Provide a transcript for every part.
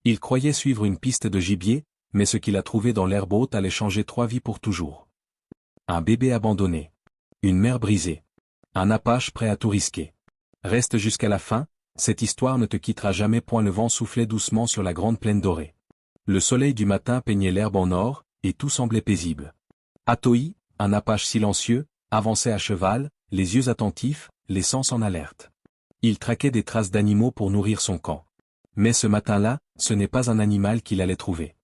Il croyait suivre une piste de gibier, mais ce qu'il a trouvé dans l'herbe haute allait changer 3 vies pour toujours. Un bébé abandonné. Une mère brisée. Un Apache prêt à tout risquer. Reste jusqu'à la fin, cette histoire ne te quittera jamais. Le vent soufflait doucement sur la grande plaine dorée. Le soleil du matin peignait l'herbe en or, et tout semblait paisible. Atoï, un Apache silencieux, avançait à cheval, les yeux attentifs, les sens en alerte. Il traquait des traces d'animaux pour nourrir son camp. Mais ce matin-là, ce n'est pas un animal qu'il allait trouver.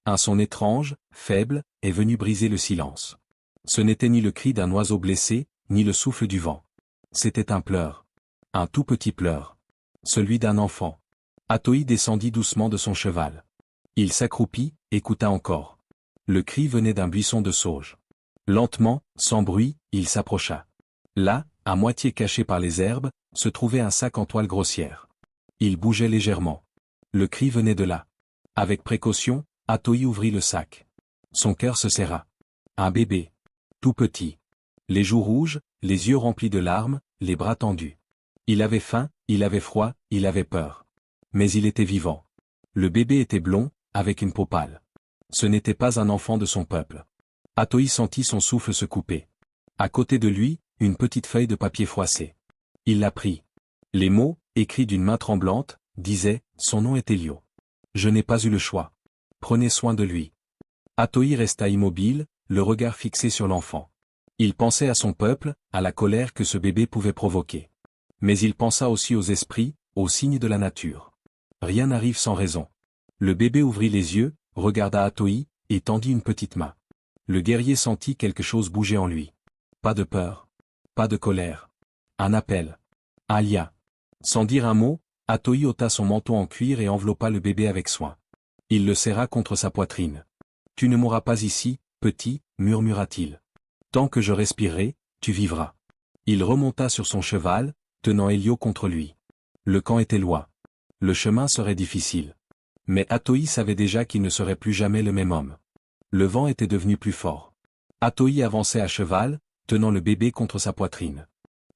Un son étrange, faible, est venu briser le silence. Ce n'était ni le cri d'un oiseau blessé, ni le souffle du vent. C'était un pleur. Un tout petit pleur. Celui d'un enfant. Atoï descendit doucement de son cheval. Il s'accroupit, écouta encore. Le cri venait d'un buisson de sauge. Lentement, sans bruit, il s'approcha. Là, à moitié caché par les herbes, se trouvait un sac en toile grossière. Il bougeait légèrement. Le cri venait de là. Avec précaution, Atoï ouvrit le sac. Son cœur se serra. Un bébé. Tout petit. Les joues rouges, les yeux remplis de larmes, les bras tendus. Il avait faim, il avait froid, il avait peur. Mais il était vivant. Le bébé était blond, avec une peau pâle. Ce n'était pas un enfant de son peuple. Atoï sentit son souffle se couper. À côté de lui, une petite feuille de papier froissée. Il la prit. Les mots, écrits d'une main tremblante, disaient « Son nom est Elio. Je n'ai pas eu le choix. Prenez soin de lui. » Atoï resta immobile, le regard fixé sur l'enfant. Il pensait à son peuple, à la colère que ce bébé pouvait provoquer. Mais il pensa aussi aux esprits, aux signes de la nature. Rien n'arrive sans raison. Le bébé ouvrit les yeux, regarda Atoï, et tendit une petite main. Le guerrier sentit quelque chose bouger en lui. Pas de peur. Pas de colère. Un appel. Un lien. Sans dire un mot, Atoï ôta son manteau en cuir et enveloppa le bébé avec soin. Il le serra contre sa poitrine. « Tu ne mourras pas ici, petit, murmura-t-il. Tant que je respirerai, tu vivras. » Il remonta sur son cheval, tenant Elio contre lui. Le camp était loin. Le chemin serait difficile. Mais Atoï savait déjà qu'il ne serait plus jamais le même homme. Le vent était devenu plus fort. Atoï avançait à cheval, tenant le bébé contre sa poitrine.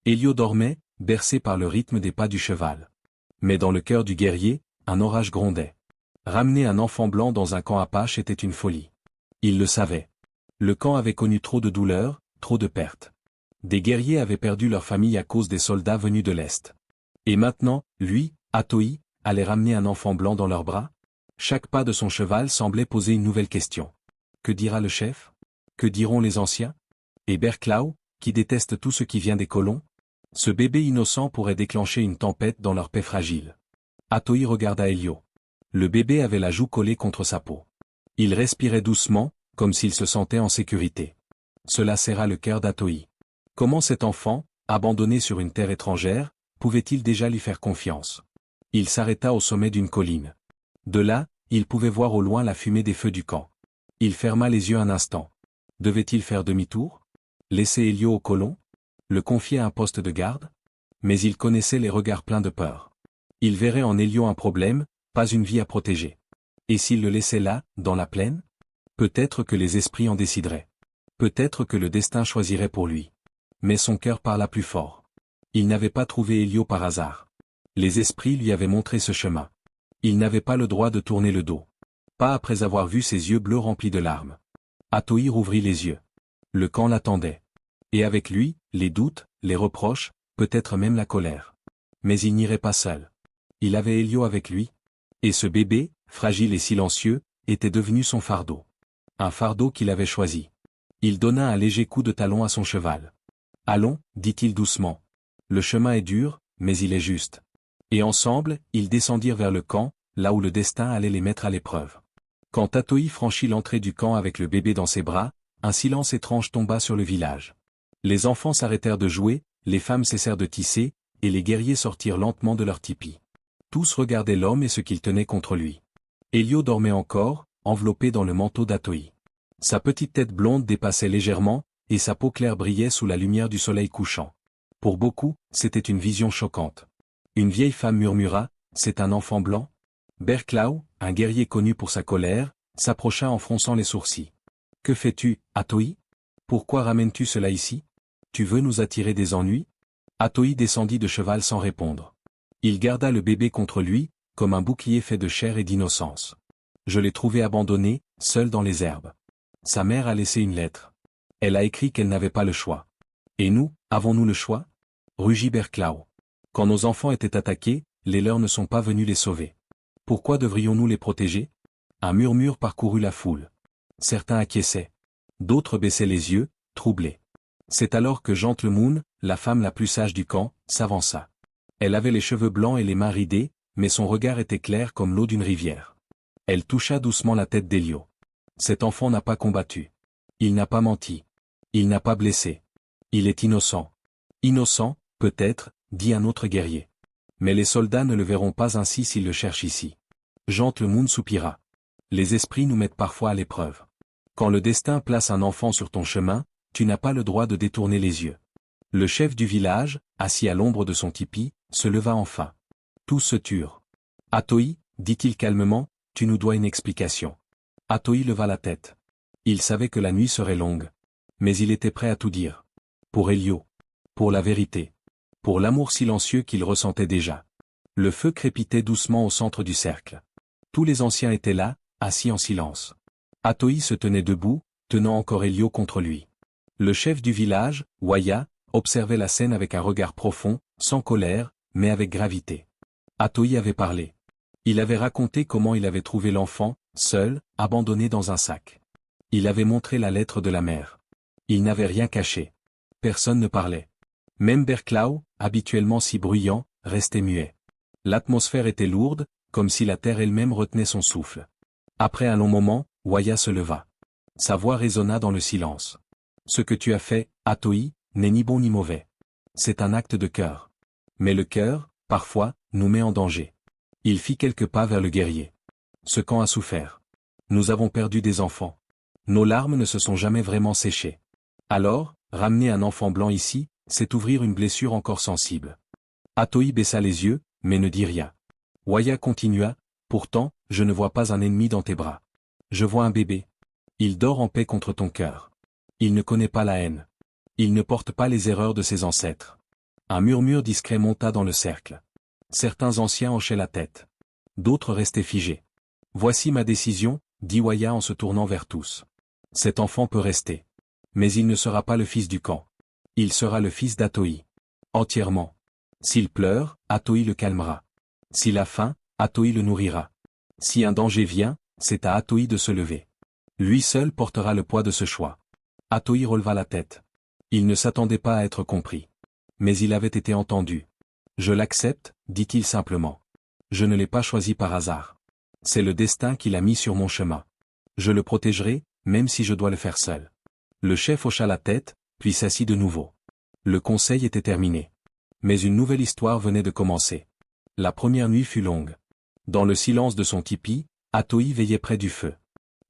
Elio dormait, bercé par le rythme des pas du cheval. Mais dans le cœur du guerrier, un orage grondait. Ramener un enfant blanc dans un camp Apache était une folie. Il le savait. Le camp avait connu trop de douleurs, trop de pertes. Des guerriers avaient perdu leur famille à cause des soldats venus de l'Est. Et maintenant, lui, Atoï, allait ramener un enfant blanc dans leurs bras? Chaque pas de son cheval semblait poser une nouvelle question. Que dira le chef? Que diront les anciens? Et Berclau, qui déteste tout ce qui vient des colons? Ce bébé innocent pourrait déclencher une tempête dans leur paix fragile. Atoï regarda Elio. Le bébé avait la joue collée contre sa peau. Il respirait doucement, comme s'il se sentait en sécurité. Cela serra le cœur d'Atoï. Comment cet enfant, abandonné sur une terre étrangère, pouvait-il déjà lui faire confiance? Il s'arrêta au sommet d'une colline. De là, il pouvait voir au loin la fumée des feux du camp. Il ferma les yeux un instant. Devait-il faire demi-tour? Laisser Elio au colon? Le confier à un poste de garde? Mais il connaissait les regards pleins de peur. Il verrait en Elio un problème, pas une vie à protéger. Et s'il le laissait là, dans la plaine? Peut-être que les esprits en décideraient. Peut-être que le destin choisirait pour lui. Mais son cœur parla plus fort. Il n'avait pas trouvé Elio par hasard. Les esprits lui avaient montré ce chemin. Il n'avait pas le droit de tourner le dos. Pas après avoir vu ses yeux bleus remplis de larmes. Atoï rouvrit les yeux. Le camp l'attendait. Et avec lui, les doutes, les reproches, peut-être même la colère. Mais il n'irait pas seul. Il avait Elio avec lui. Et ce bébé, fragile et silencieux, était devenu son fardeau. Un fardeau qu'il avait choisi. Il donna un léger coup de talon à son cheval. « Allons, dit-il doucement. Le chemin est dur, mais il est juste. » Et ensemble, ils descendirent vers le camp, là où le destin allait les mettre à l'épreuve. Quand Atoï franchit l'entrée du camp avec le bébé dans ses bras, un silence étrange tomba sur le village. Les enfants s'arrêtèrent de jouer, les femmes cessèrent de tisser, et les guerriers sortirent lentement de leur tipi. Tous regardaient l'homme et ce qu'il tenait contre lui. Elio dormait encore, enveloppé dans le manteau d'Atoï. Sa petite tête blonde dépassait légèrement, et sa peau claire brillait sous la lumière du soleil couchant. Pour beaucoup, c'était une vision choquante. Une vieille femme murmura, « C'est un enfant blanc ?» Berclau, un guerrier connu pour sa colère, s'approcha en fronçant les sourcils. « Que fais-tu, Atoï? Pourquoi ramènes-tu cela ici? Tu veux nous attirer des ennuis ?» Atoï descendit de cheval sans répondre. Il garda le bébé contre lui, comme un bouclier fait de chair et d'innocence. Je l'ai trouvé abandonné, seul dans les herbes. Sa mère a laissé une lettre. Elle a écrit qu'elle n'avait pas le choix. Et nous, avons-nous le choix? Rugit Berclau. Quand nos enfants étaient attaqués, les leurs ne sont pas venus les sauver. Pourquoi devrions-nous les protéger? Un murmure parcourut la foule. Certains acquiesçaient. D'autres baissaient les yeux, troublés. C'est alors que Gentlemoon, la femme la plus sage du camp, s'avança. Elle avait les cheveux blancs et les mains ridées, mais son regard était clair comme l'eau d'une rivière. Elle toucha doucement la tête d'Elio. Cet enfant n'a pas combattu. Il n'a pas menti. Il n'a pas blessé. Il est innocent. Innocent, peut-être, dit un autre guerrier. Mais les soldats ne le verront pas ainsi s'ils le cherchent ici. Gentlemoon soupira. Les esprits nous mettent parfois à l'épreuve. Quand le destin place un enfant sur ton chemin, tu n'as pas le droit de détourner les yeux. Le chef du village, assis à l'ombre de son tipi, se leva enfin. Tous se turent. Atoi, dit-il calmement, tu nous dois une explication. Atoi leva la tête. Il savait que la nuit serait longue. Mais il était prêt à tout dire. Pour Elio. Pour la vérité. Pour l'amour silencieux qu'il ressentait déjà. Le feu crépitait doucement au centre du cercle. Tous les anciens étaient là, assis en silence. Atoi se tenait debout, tenant encore Elio contre lui. Le chef du village, Waya, observait la scène avec un regard profond, sans colère, mais avec gravité. Atoi avait parlé. Il avait raconté comment il avait trouvé l'enfant, seul, abandonné dans un sac. Il avait montré la lettre de la mère. Il n'avait rien caché. Personne ne parlait. Même Berclau, habituellement si bruyant, restait muet. L'atmosphère était lourde, comme si la terre elle-même retenait son souffle. Après un long moment, Waya se leva. Sa voix résonna dans le silence. Ce que tu as fait, Atoi, n'est ni bon ni mauvais. C'est un acte de cœur. Mais le cœur, parfois, nous met en danger. Il fit quelques pas vers le guerrier. Ce camp a souffert. Nous avons perdu des enfants. Nos larmes ne se sont jamais vraiment séchées. Alors, ramener un enfant blanc ici, c'est ouvrir une blessure encore sensible. Atoi baissa les yeux, mais ne dit rien. Waya continua, pourtant, je ne vois pas un ennemi dans tes bras. Je vois un bébé. Il dort en paix contre ton cœur. Il ne connaît pas la haine. Il ne porte pas les erreurs de ses ancêtres. Un murmure discret monta dans le cercle. Certains anciens hochaient la tête. D'autres restaient figés. Voici ma décision, dit Waya en se tournant vers tous. Cet enfant peut rester. Mais il ne sera pas le fils du camp. Il sera le fils d'Atoi. Entièrement. S'il pleure, Atoi le calmera. S'il a faim, Atoi le nourrira. Si un danger vient, c'est à Atoi de se lever. Lui seul portera le poids de ce choix. Atoi releva la tête. Il ne s'attendait pas à être compris. Mais il avait été entendu. Je l'accepte, dit-il simplement. Je ne l'ai pas choisi par hasard. C'est le destin qui l'a mis sur mon chemin. Je le protégerai, même si je dois le faire seul. Le chef hocha la tête, puis s'assit de nouveau. Le conseil était terminé. Mais une nouvelle histoire venait de commencer. La première nuit fut longue. Dans le silence de son tipi, Atoi veillait près du feu.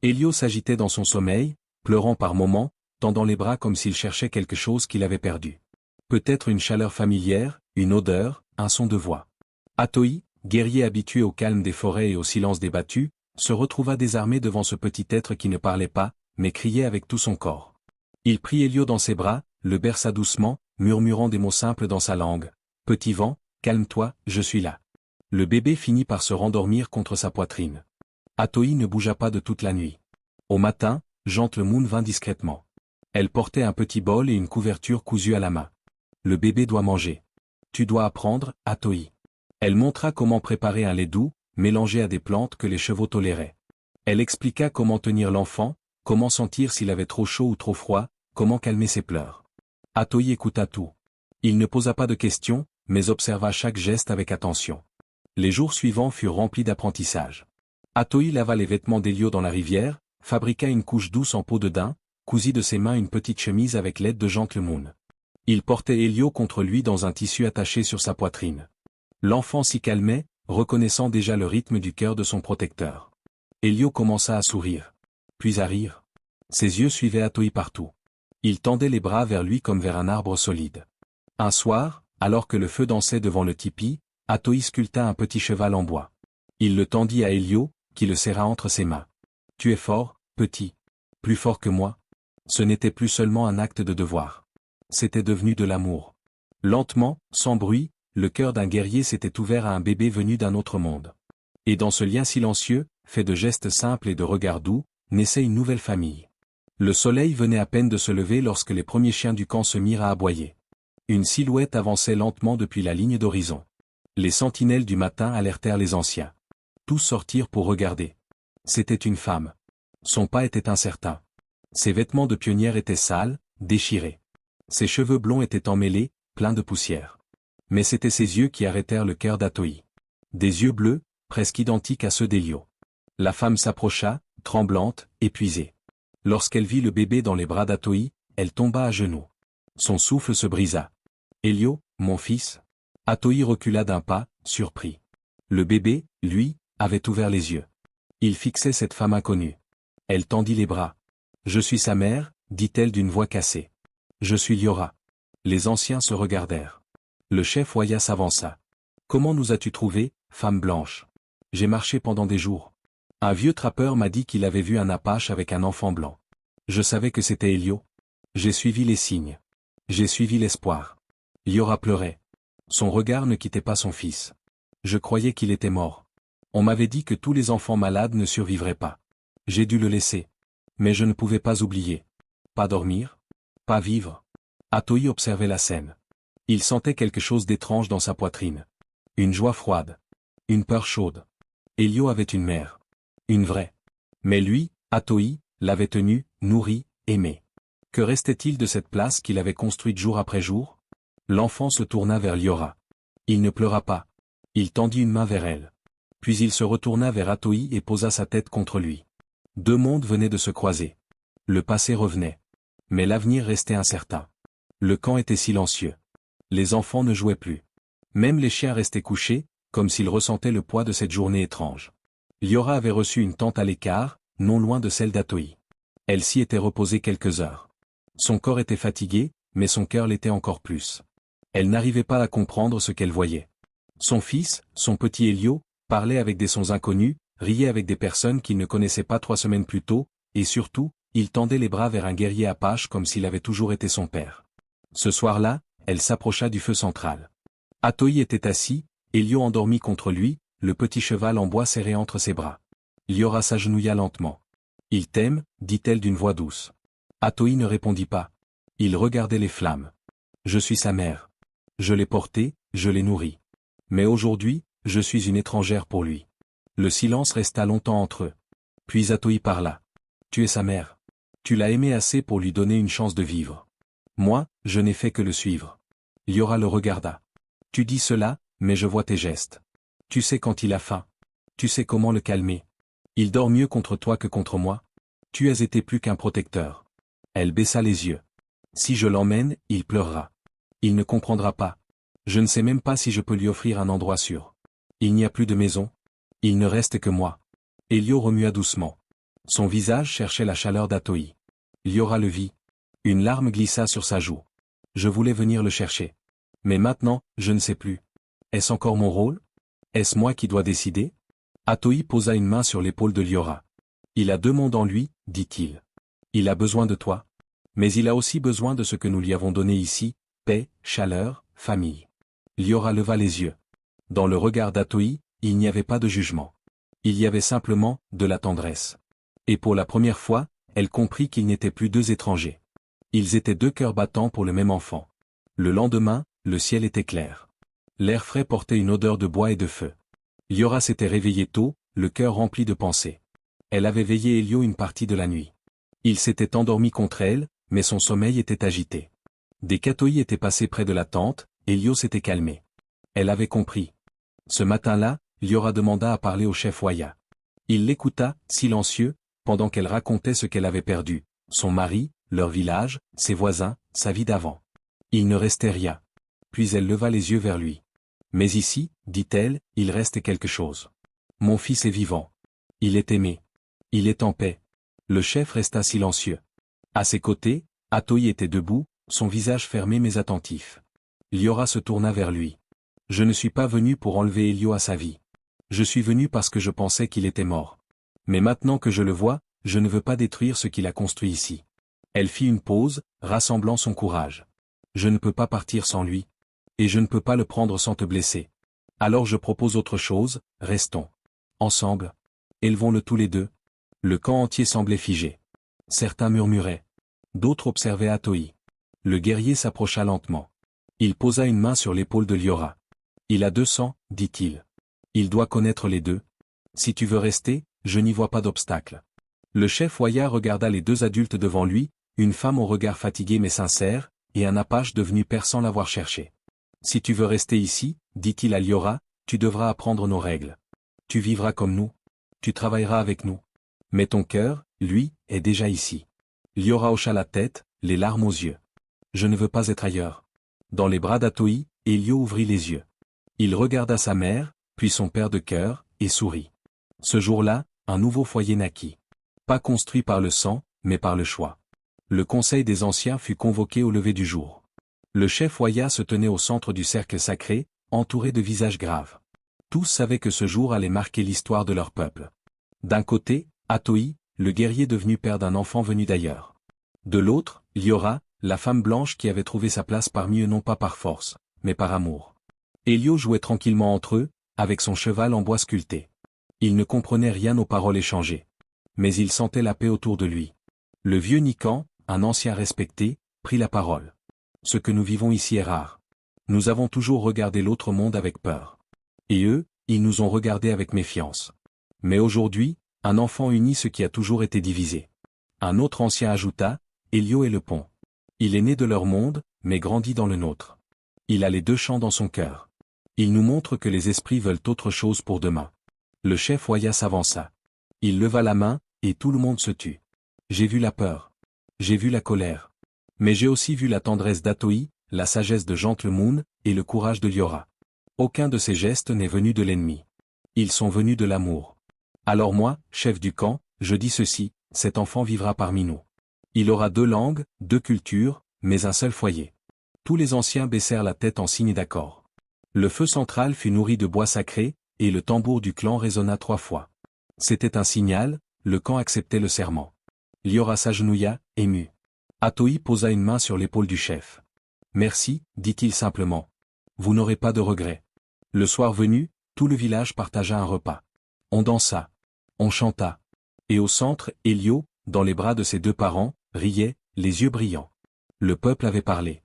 Elio s'agitait dans son sommeil, pleurant par moments, tendant les bras comme s'il cherchait quelque chose qu'il avait perdu. Peut-être une chaleur familière, une odeur, un son de voix. Atoi, guerrier habitué au calme des forêts et au silence des battues, se retrouva désarmé devant ce petit être qui ne parlait pas, mais criait avec tout son corps. Il prit Elio dans ses bras, le berça doucement, murmurant des mots simples dans sa langue. « Petit vent, calme-toi, je suis là. » Le bébé finit par se rendormir contre sa poitrine. Atoi ne bougea pas de toute la nuit. Au matin, Gentlemoon vint discrètement. Elle portait un petit bol et une couverture cousue à la main. Le bébé doit manger. Tu dois apprendre, Atoi. Elle montra comment préparer un lait doux, mélangé à des plantes que les chevaux toléraient. Elle expliqua comment tenir l'enfant, comment sentir s'il avait trop chaud ou trop froid, comment calmer ses pleurs. Atoi écouta tout. Il ne posa pas de questions, mais observa chaque geste avec attention. Les jours suivants furent remplis d'apprentissage. Atoi lava les vêtements d'Elio dans la rivière, fabriqua une couche douce en peau de daim, cousit de ses mains une petite chemise avec l'aide de Gentlemoon. Il portait Elio contre lui dans un tissu attaché sur sa poitrine. L'enfant s'y calmait, reconnaissant déjà le rythme du cœur de son protecteur. Elio commença à sourire. Puis à rire. Ses yeux suivaient Atoi partout. Il tendait les bras vers lui comme vers un arbre solide. Un soir, alors que le feu dansait devant le tipi, Atoi sculpta un petit cheval en bois. Il le tendit à Elio, qui le serra entre ses mains. « Tu es fort, petit. Plus fort que moi. » Ce n'était plus seulement un acte de devoir. C'était devenu de l'amour. Lentement, sans bruit, le cœur d'un guerrier s'était ouvert à un bébé venu d'un autre monde. Et dans ce lien silencieux, fait de gestes simples et de regards doux, naissait une nouvelle famille. Le soleil venait à peine de se lever lorsque les premiers chiens du camp se mirent à aboyer. Une silhouette avançait lentement depuis la ligne d'horizon. Les sentinelles du matin alertèrent les anciens. Tous sortirent pour regarder. C'était une femme. Son pas était incertain. Ses vêtements de pionnière étaient sales, déchirés. Ses cheveux blonds étaient emmêlés, pleins de poussière. Mais c'étaient ses yeux qui arrêtèrent le cœur d'Atoï. Des yeux bleus, presque identiques à ceux d'Elio. La femme s'approcha, tremblante, épuisée. Lorsqu'elle vit le bébé dans les bras d'Atoï, elle tomba à genoux. Son souffle se brisa. « Elio, mon fils ?» Atoï recula d'un pas, surpris. Le bébé, lui, avait ouvert les yeux. Il fixait cette femme inconnue. Elle tendit les bras. « Je suis sa mère, » dit-elle d'une voix cassée. « Je suis Liora. » Les anciens se regardèrent. Le chef Waya s'avança. « Comment nous as-tu trouvés, femme blanche ? J'ai marché pendant des jours. Un vieux trappeur m'a dit qu'il avait vu un Apache avec un enfant blanc. Je savais que c'était Elio. J'ai suivi les signes. J'ai suivi l'espoir. » Liora pleurait. Son regard ne quittait pas son fils. Je croyais qu'il était mort. On m'avait dit que tous les enfants malades ne survivraient pas. J'ai dû le laisser. Mais je ne pouvais pas oublier. Pas dormir. Pas vivre. Atoï observait la scène. Il sentait quelque chose d'étrange dans sa poitrine. Une joie froide. Une peur chaude. Elio avait une mère. Une vraie. Mais lui, Atoï, l'avait tenu, nourri, aimé. Que restait-il de cette place qu'il avait construite jour après jour? L'enfant se tourna vers Liora. Il ne pleura pas. Il tendit une main vers elle. Puis il se retourna vers Atoï et posa sa tête contre lui. Deux mondes venaient de se croiser. Le passé revenait. Mais l'avenir restait incertain. Le camp était silencieux. Les enfants ne jouaient plus. Même les chiens restaient couchés, comme s'ils ressentaient le poids de cette journée étrange. Liora avait reçu une tente à l'écart, non loin de celle d'Atoï. Elle s'y était reposée quelques heures. Son corps était fatigué, mais son cœur l'était encore plus. Elle n'arrivait pas à comprendre ce qu'elle voyait. Son fils, son petit Elio, parlait avec des sons inconnus, riait avec des personnes qu'il ne connaissait pas 3 semaines plus tôt, et surtout, il tendait les bras vers un guerrier Apache comme s'il avait toujours été son père. Ce soir-là, elle s'approcha du feu central. Atoï était assis, Elio endormi contre lui, le petit cheval en bois serré entre ses bras. Liora s'agenouilla lentement. « Il t'aime » dit-elle d'une voix douce. Atoï ne répondit pas. Il regardait les flammes. « Je suis sa mère. Je l'ai porté, je l'ai nourri. Mais aujourd'hui, je suis une étrangère pour lui. » Le silence resta longtemps entre eux. Puis Atoï parla. « Tu es sa mère. Tu l'as aimé assez pour lui donner une chance de vivre. Moi, je n'ai fait que le suivre. » Liora le regarda. « Tu dis cela, mais je vois tes gestes. Tu sais quand il a faim. Tu sais comment le calmer. Il dort mieux contre toi que contre moi. Tu as été plus qu'un protecteur. » Elle baissa les yeux. « Si je l'emmène, il pleurera. Il ne comprendra pas. Je ne sais même pas si je peux lui offrir un endroit sûr. Il n'y a plus de maison. Il ne reste que moi. » Elio remua doucement. Son visage cherchait la chaleur d'Atoï. Liora le vit. Une larme glissa sur sa joue. « Je voulais venir le chercher. Mais maintenant, je ne sais plus. Est-ce encore mon rôle? Est-ce moi qui dois décider? » Atoï posa une main sur l'épaule de Liora. « Il a 2 mondes en lui, dit-il. Il a besoin de toi. Mais il a aussi besoin de ce que nous lui avons donné ici, paix, chaleur, famille. » Liora leva les yeux. Dans le regard d'Atoï, il n'y avait pas de jugement. Il y avait simplement de la tendresse. Et pour la première fois, elle comprit qu'ils n'étaient plus 2 étrangers. Ils étaient 2 cœurs battants pour le même enfant. Le lendemain, le ciel était clair. L'air frais portait une odeur de bois et de feu. Liora s'était réveillée tôt, le cœur rempli de pensées. Elle avait veillé Elio une partie de la nuit. Il s'était endormi contre elle, mais son sommeil était agité. Dès qu'Atoï était passé près de la tente, Elio s'était calmé. Elle avait compris. Ce matin-là, Liora demanda à parler au chef Waya. Il l'écouta, silencieux, pendant qu'elle racontait ce qu'elle avait perdu, son mari, leur village, ses voisins, sa vie d'avant. Il ne restait rien. Puis elle leva les yeux vers lui. « Mais ici, dit-elle, il reste quelque chose. Mon fils est vivant. Il est aimé. Il est en paix. » Le chef resta silencieux. À ses côtés, Atoï était debout, son visage fermé mais attentif. Liora se tourna vers lui. « Je ne suis pas venu pour enlever Elio à sa vie. Je suis venu parce que je pensais qu'il était mort. Mais maintenant que je le vois, je ne veux pas détruire ce qu'il a construit ici. » Elle fit une pause, rassemblant son courage. « Je ne peux pas partir sans lui. Et je ne peux pas le prendre sans te blesser. Alors je propose autre chose, restons. Ensemble. Élevons-le tous les deux. Le camp entier semblait figé. Certains murmuraient. D'autres observaient Atoï. Le guerrier s'approcha lentement. Il posa une main sur l'épaule de Liora. Il a 200, dit-il. Il doit connaître les deux. Si tu veux rester, je n'y vois pas d'obstacle. Le chef Waya regarda les deux adultes devant lui, une femme au regard fatigué mais sincère, et un Apache devenu père sans l'avoir cherché. Si tu veux rester ici, dit-il à Liora, tu devras apprendre nos règles. Tu vivras comme nous. Tu travailleras avec nous. Mais ton cœur, lui, est déjà ici. Liora hocha la tête, les larmes aux yeux. Je ne veux pas être ailleurs. Dans les bras d'Atoï, Elio ouvrit les yeux. Il regarda sa mère, puis son père de cœur, et sourit. Ce jour-là, un nouveau foyer naquit. Pas construit par le sang, mais par le choix. Le conseil des anciens fut convoqué au lever du jour. Le chef Waya se tenait au centre du cercle sacré, entouré de visages graves. Tous savaient que ce jour allait marquer l'histoire de leur peuple. D'un côté, Atoï, le guerrier devenu père d'un enfant venu d'ailleurs. De l'autre, Liora, la femme blanche qui avait trouvé sa place parmi eux non pas par force, mais par amour. Elio jouait tranquillement entre eux, avec son cheval en bois sculpté. Il ne comprenait rien aux paroles échangées. Mais il sentait la paix autour de lui. Le vieux Nikan, un ancien respecté, prit la parole. Ce que nous vivons ici est rare. Nous avons toujours regardé l'autre monde avec peur. Et eux, ils nous ont regardés avec méfiance. Mais aujourd'hui, un enfant unit ce qui a toujours été divisé. Un autre ancien ajouta, Elio est le pont. Il est né de leur monde, mais grandit dans le nôtre. Il a les deux champs dans son cœur. Il nous montre que les esprits veulent autre chose pour demain. Le chef Waya s'avança. Il leva la main, et tout le monde se tut. J'ai vu la peur. J'ai vu la colère. Mais j'ai aussi vu la tendresse d'Atoï, la sagesse de Gentlemoon, et le courage de Liora. Aucun de ces gestes n'est venu de l'ennemi. Ils sont venus de l'amour. Alors moi, chef du camp, je dis ceci, cet enfant vivra parmi nous. Il aura 2 langues, 2 cultures, mais un seul foyer. Tous les anciens baissèrent la tête en signe d'accord. Le feu central fut nourri de bois sacré, et le tambour du clan résonna 3 fois. C'était un signal, le camp acceptait le serment. Liora s'agenouilla, ému. Atoï posa une main sur l'épaule du chef. Merci, dit-il simplement. Vous n'aurez pas de regrets. Le soir venu, tout le village partagea un repas. On dansa. On chanta. Et au centre, Elio, dans les bras de ses 2 parents, riait, les yeux brillants. Le peuple avait parlé.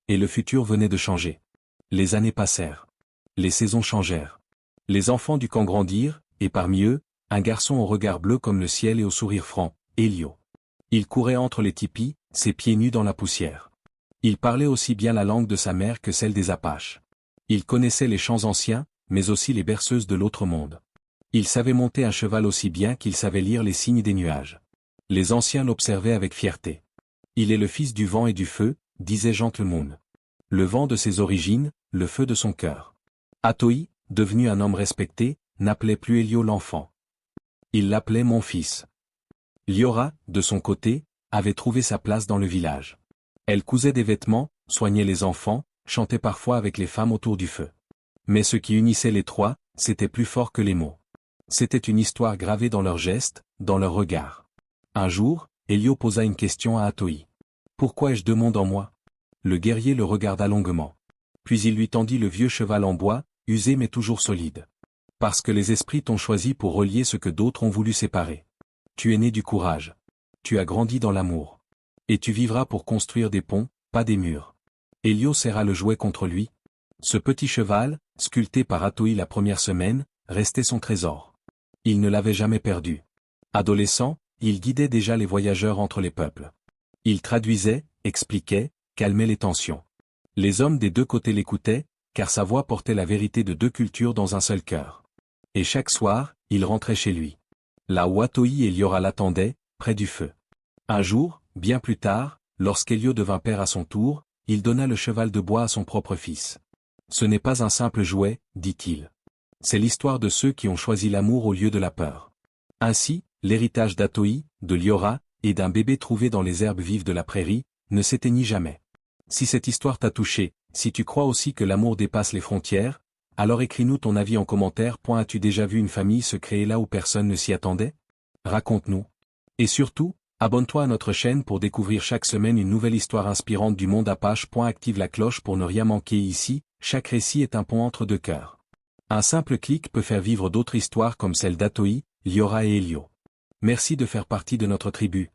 Et le futur venait de changer. Les années passèrent. Les saisons changèrent. Les enfants du camp grandirent, et parmi eux, un garçon au regard bleu comme le ciel et au sourire franc, Elio. Il courait entre les tipis, ses pieds nus dans la poussière. Il parlait aussi bien la langue de sa mère que celle des Apaches. Il connaissait les chants anciens, mais aussi les berceuses de l'autre monde. Il savait monter un cheval aussi bien qu'il savait lire les signes des nuages. Les anciens l'observaient avec fierté. Il est le fils du vent et du feu, disait Gentlemoon. Le vent de ses origines, le feu de son cœur. Atoï, devenu un homme respecté, n'appelait plus Elio l'enfant. Il l'appelait mon fils. Liora, de son côté, avait trouvé sa place dans le village. Elle cousait des vêtements, soignait les enfants, chantait parfois avec les femmes autour du feu. Mais ce qui unissait les 3, c'était plus fort que les mots. C'était une histoire gravée dans leurs gestes, dans leurs regards. Un jour, Elio posa une question à Atoï. Pourquoi ai-je 2 mondes en moi? Le guerrier le regarda longuement. Puis il lui tendit le vieux cheval en bois, usé mais toujours solide. Parce que les esprits t'ont choisi pour relier ce que d'autres ont voulu séparer. Tu es né du courage. Tu as grandi dans l'amour. Et tu vivras pour construire des ponts, pas des murs. Elio serra le jouet contre lui. Ce petit cheval, sculpté par Atoï la première semaine, restait son trésor. Il ne l'avait jamais perdu. Adolescent, il guidait déjà les voyageurs entre les peuples. Il traduisait, expliquait, calmait les tensions. Les hommes des 2 côtés l'écoutaient, car sa voix portait la vérité de 2 cultures dans un seul cœur. Et chaque soir, il rentrait chez lui. Là où Atoï et Liora l'attendaient, près du feu. Un jour, bien plus tard, lorsqu'Elio devint père à son tour, il donna le cheval de bois à son propre fils. Ce n'est pas un simple jouet, dit-il. C'est l'histoire de ceux qui ont choisi l'amour au lieu de la peur. Ainsi, l'héritage d'Atoï, de Liora, et d'un bébé trouvé dans les herbes vives de la prairie, ne s'éteignit jamais. Si cette histoire t'a touché, si tu crois aussi que l'amour dépasse les frontières, alors écris-nous ton avis en commentaire. As-tu déjà vu une famille se créer là où personne ne s'y attendait? Raconte-nous. Et surtout, abonne-toi à notre chaîne pour découvrir chaque semaine une nouvelle histoire inspirante du monde Apache. Active la cloche pour ne rien manquer ici, chaque récit est un pont entre 2 cœurs. Un simple clic peut faire vivre d'autres histoires comme celle d'Atoï, Liora et Elio. Merci de faire partie de notre tribu.